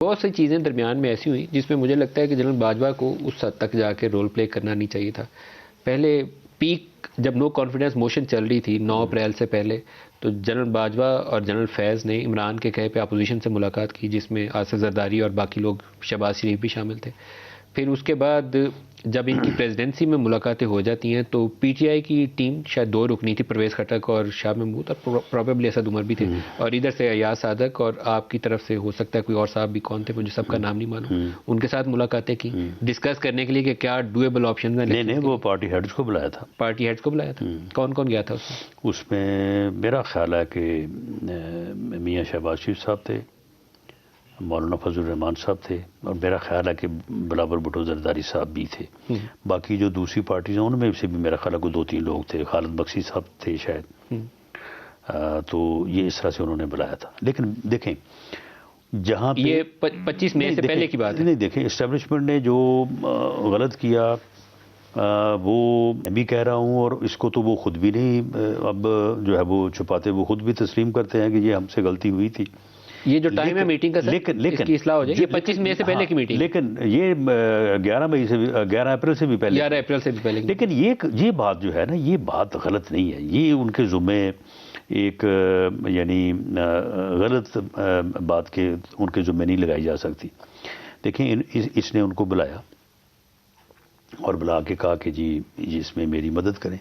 بہت سی چیزیں درمیان میں ایسی ہوئی جس میں مجھے لگتا ہے کہ جنرل باجوہ کو اس حد تک جا کے رول پلے کرنا نہیں چاہیے تھا. پہلے پیک جب نو کانفیڈنس موشن چل رہی تھی 9 اپریل سے پہلے، تو جنرل باجوہ اور جنرل فیض نے عمران کے کہے پہ اپوزیشن سے ملاقات کی، جس میں آصف زرداری اور باقی لوگ، شہباز شریف بھی شامل تھے. پھر اس کے بعد جب ان کی پریزیڈنسی میں ملاقاتیں ہو جاتی ہیں تو پی ٹی آئی کی ٹیم شاید 2 رکنی تھی، پرویز خٹک اور شاہ محمود، اور پروبیبلی اسد عمر بھی تھے، اور ادھر سے ایاز صادق، اور آپ کی طرف سے ہو سکتا ہے کوئی اور صاحب بھی، کون تھے مجھے سب کا نام نہیں معلوم. ان کے ساتھ ملاقاتیں کی ڈسکس کرنے کے لیے کہ کیا ڈویبل آپشن ہیں. نہیں وہ پارٹی ہیڈز کو بلایا تھا. پارٹی ہیڈز کو بلایا تھا. کون کون گیا تھا اس میں میرا خیال ہے کہ میاں شہباز شریف صاحب تھے، مولانا فضل الرحمان صاحب تھے، اور میرا خیال ہے کہ بلاول بھٹو زرداری صاحب بھی تھے. باقی جو دوسری پارٹیز ہیں ان میں سے بھی میرا خیال ہے کوئی 2-3 لوگ تھے. خالد بخشی صاحب تھے شاید. تو یہ اس طرح سے انہوں نے بلایا تھا. لیکن دیکھیں جہاں پہ یہ 25 مئی سے پہلے کی بات ہے. نہیں دیکھیں، اسٹیبلشمنٹ نے جو غلط کیا وہ میں بھی کہہ رہا ہوں، اور اس کو تو وہ خود بھی نہیں اب جو ہے وہ چھپاتے، وہ خود بھی تسلیم کرتے ہیں کہ یہ ہم سے غلطی ہوئی تھی. یہ جو ٹائم ہے میٹنگ کا، لیکن اس کی اصلاح ہو جائے. یہ 25 مئی سے پہلے کی میٹنگ، لیکن یہ 11 اپریل سے بھی پہلے، 11 اپریل سے بھی پہلے. لیکن یہ بات جو ہے نا، یہ بات غلط نہیں ہے. یہ ان کے ذمے ایک یعنی غلط بات کے ان کے ذمے نہیں لگائی جا سکتی. دیکھیں اس نے ان کو بلایا اور بلا کے کہا کہ جی اس میں میری مدد کریں.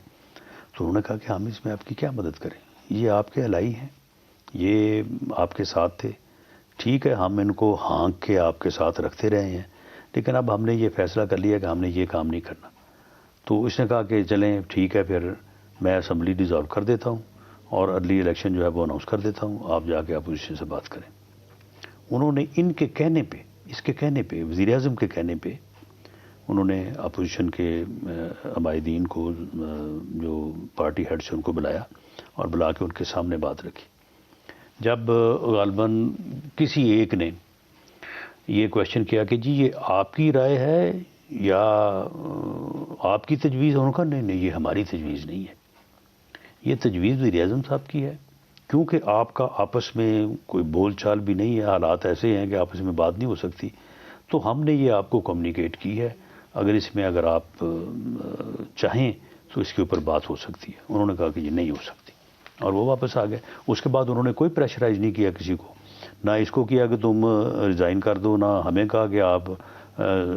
تو انہوں نے کہا کہ ہم اس میں آپ کی کیا مدد کریں، یہ آپ کے الائی ہیں، یہ آپ کے ساتھ تھے، ٹھیک ہے ہم ان کو ہانک کے آپ کے ساتھ رکھتے رہے ہیں، لیکن اب ہم نے یہ فیصلہ کر لیا کہ ہم نے یہ کام نہیں کرنا. تو اس نے کہا کہ چلیں ٹھیک ہے، پھر میں اسمبلی ڈیزالو کر دیتا ہوں اور ارلی الیکشن جو ہے وہ اناؤنس کر دیتا ہوں، آپ جا کے اپوزیشن سے بات کریں. انہوں نے ان کے کہنے پہ، اس کے کہنے پہ، وزیر اعظم کے کہنے پہ، انہوں نے اپوزیشن کے عمائدین کو، جو پارٹی ہیڈ سے ان کو بلایا اور بلا کے ان کے سامنے بات رکھی. جب غالباً کسی ایک نے یہ کویشچن کیا کہ جی یہ آپ کی رائے ہے یا آپ کی تجویز، انہوں نے کہا نہیں یہ ہماری تجویز نہیں ہے، یہ تجویز وزیر اعظم صاحب کی ہے، کیونکہ آپ کا آپس میں کوئی بول چال بھی نہیں ہے، حالات ایسے ہیں کہ آپس میں بات نہیں ہو سکتی، تو ہم نے یہ آپ کو کمیونیکیٹ کی ہے، اگر آپ چاہیں تو اس کے اوپر بات ہو سکتی ہے. انہوں نے کہا کہ یہ نہیں ہو سکتی اور وہ واپس آ گئے. اس کے بعد انہوں نے کوئی پریشرائز نہیں کیا کسی کو، نہ اس کو کیا کہ تم ریزائن کر دو، نہ ہمیں کہا کہ آپ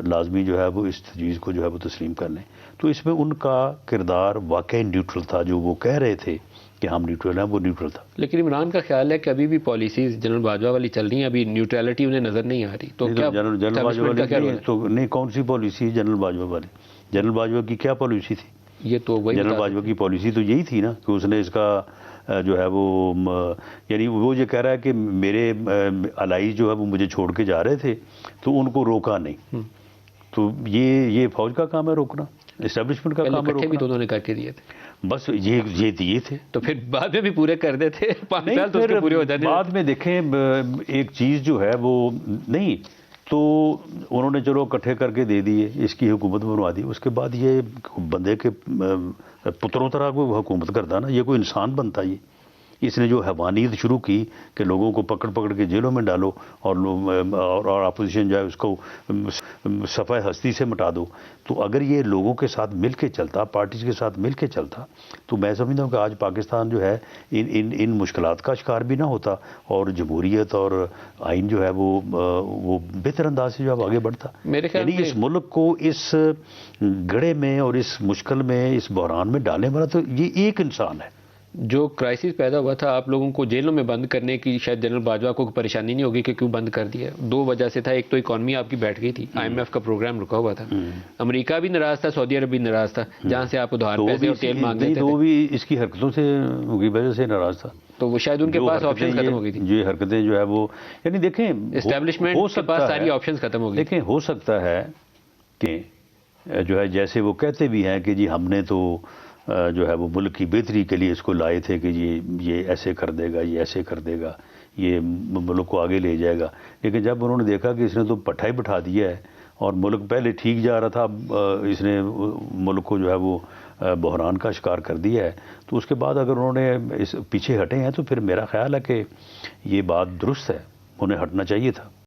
لازمی جو ہے وہ اس تجویز کو جو ہے وہ تسلیم کر لیں. تو اس میں ان کا کردار واقعی نیوٹرل تھا. جو وہ کہہ رہے تھے کہ ہم نیوٹرل ہیں، وہ نیوٹرل تھا. لیکن عمران کا خیال ہے کہ ابھی بھی پالیسیز جنرل باجوہ والی چل رہی ہیں، ابھی نیوٹرلٹی انہیں نظر نہیں آ رہی. تو کیا جنرل باجوہ والی تو نہیں، کون سی پالیسی جنرل باجوہ والی؟ جنرل باجوہ کی کیا پالیسی تھی؟ یہ تو وہی جنرل باجوہ کی پالیسی تو یہی تھی نا کہ اس نے اس کا جو ہے وہ یعنی وہ یہ کہہ رہا ہے کہ میرے الائی جو ہے وہ مجھے چھوڑ کے جا رہے تھے تو ان کو روکا نہیں. تو یہ فوج کا کام ہے روکنا، اسٹیبلشمنٹ کا کام ہے روکنا. بھی تو انہوں نے کر کے دیے تھے، بس یہ دیے تھے، تو پھر بعد میں بھی پورے کر دیتے. 5 سال تو پورے ہو جاتے. بعد میں دیکھیں ایک چیز جو ہے وہ نہیں، تو انہوں نے چلو اکٹھے کر کے دے دیے، اس کی حکومت بنوا دی. اس کے بعد یہ بندے کے پتروں طرح کوئی حکومت کرتا نا، یہ کوئی انسان بنتا. اس نے جو حیوانیت شروع کی کہ لوگوں کو پکڑ کے جیلوں میں ڈالو اور اپوزیشن جو ہے اس کو صفحہ ہستی سے مٹا دو. تو اگر یہ لوگوں کے ساتھ مل کے چلتا، پارٹیز کے ساتھ مل کے چلتا، تو میں سمجھتا ہوں کہ آج پاکستان جو ہے ان مشکلات کا شکار بھی نہ ہوتا، اور جمہوریت اور آئین جو ہے وہ بہتر انداز سے جو ہے آگے بڑھتا. یعنی اس ملک کو اس گڑھے میں اور اس مشکل میں، اس بحران میں ڈالنے والا تو یہ ایک انسان ہے. جو کرائسس پیدا ہوا تھا آپ لوگوں کو جیلوں میں بند کرنے کی، شاید جنرل باجوہ کو پریشانی نہیں ہوگی کہ کیوں بند کر دیا. 2 وجہ سے تھا. ایک تو اکانومی آپ کی بیٹھ گئی تھی، IMF کا پروگرام رکا ہوا تھا، امریکہ بھی ناراض تھا، سعودی عرب بھی ناراض تھا، جہاں سے آپ ادھار پیسے اور تیل مانگ لیتے تھے. تو بھی اس کی حرکتوں سے کی وجہ سے ناراض تھا. تو وہ شاید ان کے پاس آپشن ختم ہو گئی تھی. یہ حرکتیں جو ہے وہ یعنی دیکھیں اسٹیبلشمنٹ کے پاس ساری آپشنز ختم ہو گئی. دیکھیں ہو سکتا ہے کہ جو ہے جیسے وہ کہتے بھی ہیں کہ جی ہم نے تو جو ہے وہ ملک کی بہتری کے لیے اس کو لائے تھے کہ یہ ایسے کر دے گا، یہ ایسے کر دے گا، یہ ملک کو آگے لے جائے گا. لیکن جب انہوں نے دیکھا کہ اس نے تو پٹھا ہی بٹھا دیا ہے اور ملک پہلے ٹھیک جا رہا تھا، اب اس نے ملک کو جو ہے وہ بحران کا شکار کر دیا ہے، تو اس کے بعد اگر انہوں نے اس پیچھے ہٹے ہیں تو پھر میرا خیال ہے کہ یہ بات درست ہے، انہیں ہٹنا چاہیے تھا.